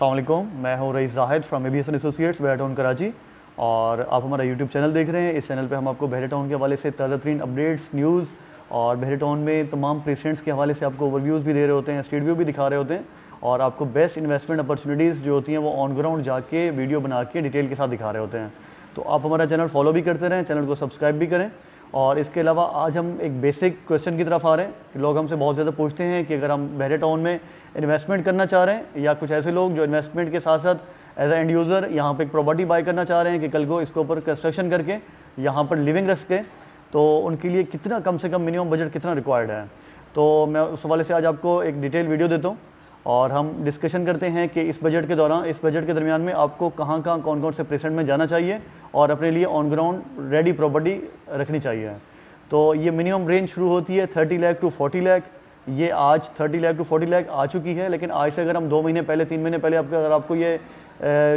अस्सलाम वालेकुम, मैं हूँ रईस जाहिद फ्रॉम एबीएसएन एसोसिएट्स बहरे टाउन कराची। और आप हमारा यूट्यूब चैनल देख रहे हैं। इस चैनल पे हम आपको बहरे टाउन के हवाले से ताज़ा तरीन अपडेट्स, न्यूज़ और बहरे टाउन में तमाम प्रेसिडेंट्स के हवाले से आपको ओवरव्यूज़ भी दे रहे होते हैं, स्ट्रीट व्यू भी दिखा रहे होते हैं और आपको बेस्ट इन्वेस्टमेंट अपॉर्चुनिटीज़ जो होती हैं वो ऑन ग्राउंड जाके वीडियो बना के डिटेल के साथ दिखा रहे होते हैं। तो आप हमारा चैनल फॉलो भी करते रहें, चैनल को सब्सक्राइब भी करें। और इसके अलावा आज हम एक बेसिक क्वेश्चन की तरफ आ रहे हैं कि लोग हमसे बहुत ज़्यादा पूछते हैं कि अगर हम बहरे टाउन में इन्वेस्टमेंट करना चाह रहे हैं या कुछ ऐसे लोग जो इन्वेस्टमेंट के साथ साथ एज ए एंड यूज़र यहाँ पे एक प्रॉपर्टी बाय करना चाह रहे हैं कि कल को इसके ऊपर कंस्ट्रक्शन करके यहाँ पर लिविंग रख के, तो उनके लिए कितना कम से कम मिनिमम बजट कितना रिक्वायर्ड है। तो मैं उस हवाले से आज आपको एक डिटेल वीडियो देता हूँ और हम डिस्कशन करते हैं कि इस बजट के दौरान, इस बजट के दरमियान में आपको कहाँ कौन कौन से प्रेसेंट में जाना चाहिए और अपने लिए ऑन ग्राउंड रेडी प्रॉपर्टी रखनी चाहिए। तो ये मिनिमम रेंज शुरू होती है 30 लाख टू 40 लाख। ये आज 30 लाख टू 40 लाख आ चुकी है, लेकिन आज से अगर हम 2 महीने पहले, 3 महीने पहले अगर आपको ये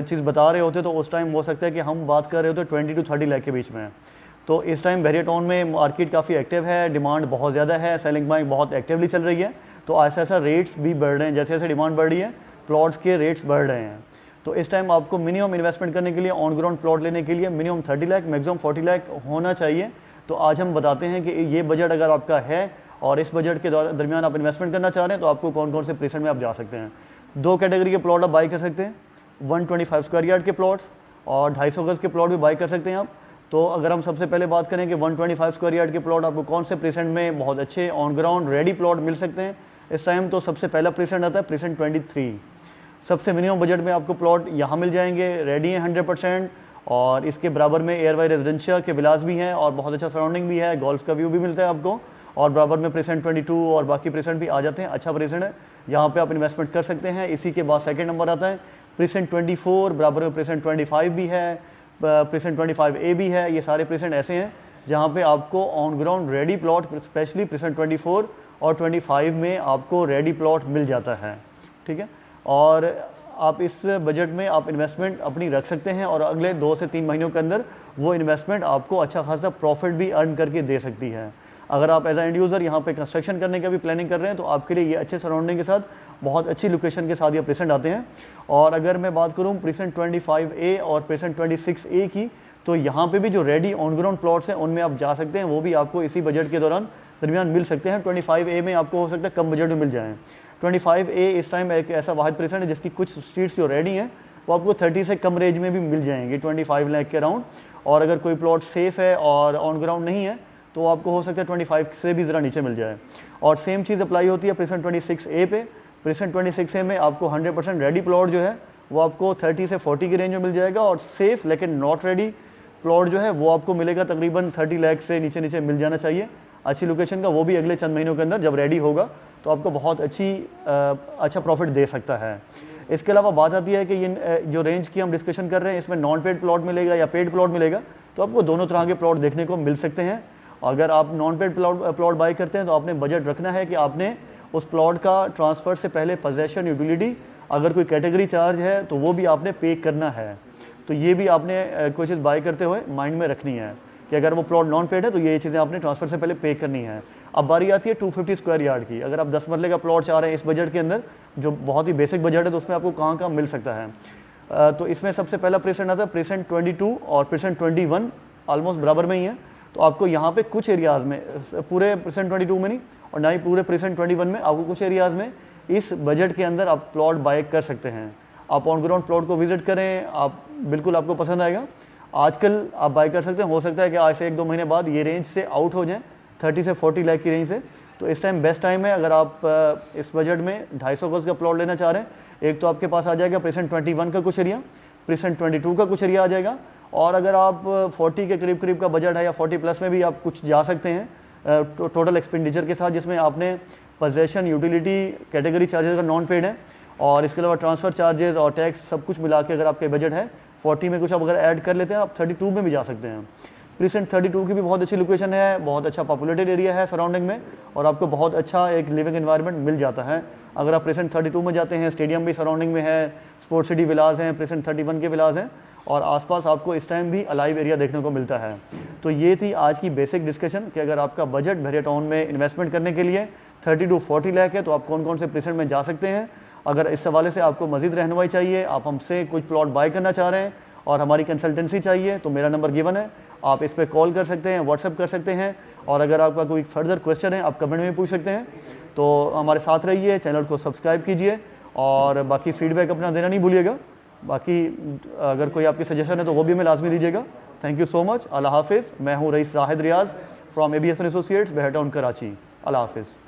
चीज़ बता रहे होते तो उस टाइम हो सकता है कि हम बात कर रहे होते 20 टू 30 लाख के बीच में। तो इस टाइम बहरे टाउन में मार्केट काफ़ी एक्टिव है, डिमांड बहुत ज़्यादा है, सेलिंग बाइंग बहुत एक्टिवली चल रही है। तो ऐसा ऐसा रेट्स भी बढ़ रहे हैं, जैसे जैसे डिमांड बढ़ रही है प्लॉट्स के रेट्स बढ़ रहे हैं। तो इस टाइम आपको मिनिमम इन्वेस्टमेंट करने के लिए, ऑन ग्राउंड प्लॉट लेने के लिए मिनिमम 30 लाख, मैक्सिमम 40 लाख होना चाहिए। तो आज हम बताते हैं कि ये बजट अगर आपका है और इस बजट के दरमियान आप इन्वेस्टमेंट करना चाह रहे हैं तो आपको कौन कौन से प्रेसेंट में आप जा सकते हैं। 2 कैटेगरी के प्लॉट आप बाई कर सकते हैं, 125 स्क्वायर यार्ड के प्लॉट्स और 250 गज के प्लॉट भी बाई कर सकते हैं आप। तो अगर हम सबसे पहले बात करें कि 125 स्क्वायर यार्ड के प्लॉट आपको कौन से प्रेसेंट में बहुत अच्छे ऑन ग्राउंड रेडी प्लॉट मिल सकते हैं इस टाइम, तो सबसे पहला प्रेसेंट आता है प्रेसेंट 23। सबसे मिनिमम बजट में आपको प्लॉट यहाँ मिल जाएंगे, रेडी हैं 100%। और इसके बराबर में एयर वाई रेजिडेंशियल के विलास भी हैं और बहुत अच्छा सराउंडिंग भी है, गोल्फ का व्यू भी मिलता है आपको। और बराबर में प्रेसेंट 22 और बाकी प्रेसेंट भी आ जाते हैं। अच्छा प्रेसेंट है, यहाँ पे आप इन्वेस्टमेंट कर सकते हैं। इसी के बाद सेकंड नंबर आता है प्रेसेंट 24, बराबर में प्रेसेंट 25 भी है, प्रेसेंट 25A भी है। ये सारे प्रेसेंट ऐसे हैं जहाँ पे आपको on ground ready plot, specially present 24 और 25 में आपको रेडी प्लॉट मिल जाता है। ठीक है, और आप इस बजट में आप इन्वेस्टमेंट अपनी रख सकते हैं और अगले 2 से 3 महीनों के अंदर वो इन्वेस्टमेंट आपको अच्छा खासा प्रॉफिट भी अर्न करके दे सकती है। अगर आप एज एंड यूज़र यहाँ पे कंस्ट्रक्शन करने का भी प्लानिंग कर रहे हैं तो आपके लिए ये अच्छे सराउंडिंग के साथ, बहुत अच्छी लोकेशन के साथ ये प्रेसेंट आते हैं। और अगर मैं बात करूँ प्रेसेंट 25A और प्रेसेंट 26A की, तो यहाँ पे भी जो रेडी ऑन ग्राउंड प्लॉट्स हैं उनमें आप जा सकते हैं, वो भी आपको इसी बजट के दरमियान मिल सकते हैं। 25A में आपको हो सकता है कम बजट में मिल जाएँ। 25A इस टाइम एक ऐसा वाहिद प्रेसेंट है जिसकी कुछ स्ट्रीट्स जो रेडी हैं वो आपको 30 से कम रेंज में भी मिल जाएंगे, 25 लाख के अराउंड। और अगर कोई प्लॉट सेफ़ है और ऑन ग्राउंड नहीं है तो आपको हो सकता है 25 से भी ज़रा नीचे मिल जाए। और सेम चीज़ अप्लाई होती है प्रेसेंट 26A पे। प्रेसेंट 26A में आपको 100% रेडी प्लॉट जो है वो आपको 30 से 40 की रेंज में मिल जाएगा। और सेफ़ लेकिन नॉट रेडी प्लॉट जो है वो आपको मिलेगा तकरीबन 30 लाख से नीचे मिल जाना चाहिए, अच्छी लोकेशन का। वो भी अगले चंद महीनों के अंदर जब रेडी होगा तो आपको बहुत अच्छा प्रॉफिट दे सकता है। इसके अलावा बात आती है कि ये जो रेंज की हम डिस्कशन कर रहे हैं इसमें नॉन पेड प्लॉट मिलेगा या पेड प्लॉट मिलेगा, तो आपको दोनों तरह के प्लॉट देखने को मिल सकते हैं। अगर आप नॉन पेड प्लॉट बाई करते हैं तो आपने बजट रखना है कि आपने उस प्लॉट का ट्रांसफ़र से पहले पोजेसन, यूटिलिटी, अगर कोई कैटेगरी चार्ज है तो वो भी आपने पे करना है। तो ये भी आपने कोई चीज़ बाई करते हुए माइंड में रखनी है कि अगर वो प्लॉट नॉन पेड है तो ये चीज़ें आपने ट्रांसफ़र से पहले पे करनी है। अब बारी आती है 250 स्क्वायर यार्ड की। अगर आप 10 मरले का प्लॉट चाह रहे हैं इस बजट के अंदर, जो बहुत ही बेसिक बजट है, तो उसमें आपको कहाँ मिल सकता है। तो इसमें सबसे पहला प्रेसेंट आता है प्रेसेंट 22 और प्रेसेंट 21, ऑलमोस्ट बराबर में ही है। तो आपको यहाँ पे कुछ एरियाज़ में, पूरे प्रेसेंट 22 में नहीं और ना ही पूरे प्रेसेंट 21 में, आपको कुछ एरियाज़ में इस बजट के अंदर आप प्लॉट बाय कर सकते हैं। आप ऑन ग्राउंड प्लॉट को विजिट करें, आप बिल्कुल आपको पसंद आएगा। आजकल आप बाय कर सकते हैं, हो सकता है कि आज से 1-2 महीने बाद ये रेंज से आउट हो जाएं 30 से 40 लाख की रेंज से। तो इस टाइम बेस्ट टाइम है अगर आप इस बजट में 250 गज का प्लॉट लेना चाह रहे हैं। एक तो आपके पास आ जाएगा प्रेसेंट 21 का कुछ एरिया, प्रेसेंट 22 का कुछ एरिया आ जाएगा। और अगर आप 40 के करीब का बजट है या 40 प्लस में भी आप कुछ जा सकते हैं टोटल एक्सपेंडिचर के साथ, जिसमें आपने पोजेसन, यूटिलिटी, कैटेगरी चार्जेस का नॉन पेड है और इसके अलावा ट्रांसफ़र चार्जेस और टैक्स सब कुछ मिला के अगर आपके बजट है 40 में कुछ आप अगर ऐड कर लेते हैं, आप 32 में भी जा सकते हैं। प्रेसेंट 32 की भी बहुत अच्छी लोकेशन है, बहुत अच्छा पॉपुलेटेड एरिया है सराउंडिंग में और आपको बहुत अच्छा एक लिविंग एनवायरनमेंट मिल जाता है। अगर आप प्रेसेंट 32 में जाते हैं, स्टेडियम भी सराउंडिंग में है, स्पोर्ट्स सिटी विलास हैं, प्रेसेंट 31 के विलास हैं और आसपास आपको इस टाइम भी अलाइव एरिया देखने को मिलता है। तो ये थी आज की बेसिक डिस्कशन कि अगर आपका बजट बहरे टाउन में इन्वेस्टमेंट करने के लिए 30 to 40 लाख है तो आप कौन कौन से प्रेसेंट में जा सकते हैं। अगर इस हवाले से आपको मज़ीद रहनुमाई चाहिए, आप हमसे कुछ प्लॉट बाय करना चाह रहे हैं और हमारी कंसल्टेंसी चाहिए, तो मेरा नंबर गिवन है, आप इस पर कॉल कर सकते हैं, व्हाट्सएप कर सकते हैं। और अगर आपका कोई फर्दर क्वेश्चन है आप कमेंट में पूछ सकते हैं। तो हमारे साथ रहिए, चैनल को सब्सक्राइब कीजिए और बाकी फ़ीडबैक अपना देना नहीं भूलिएगा। बाकी अगर कोई आपकी सजेशन है तो वो भी हमें लाजमी दीजिएगा। Thank you so much. अल्लाह हाफिज़। मैं हूँ Raees Zahid Riyaz from ABS and associates, Bahar town, Karachi. अल्लाह हाफिज़।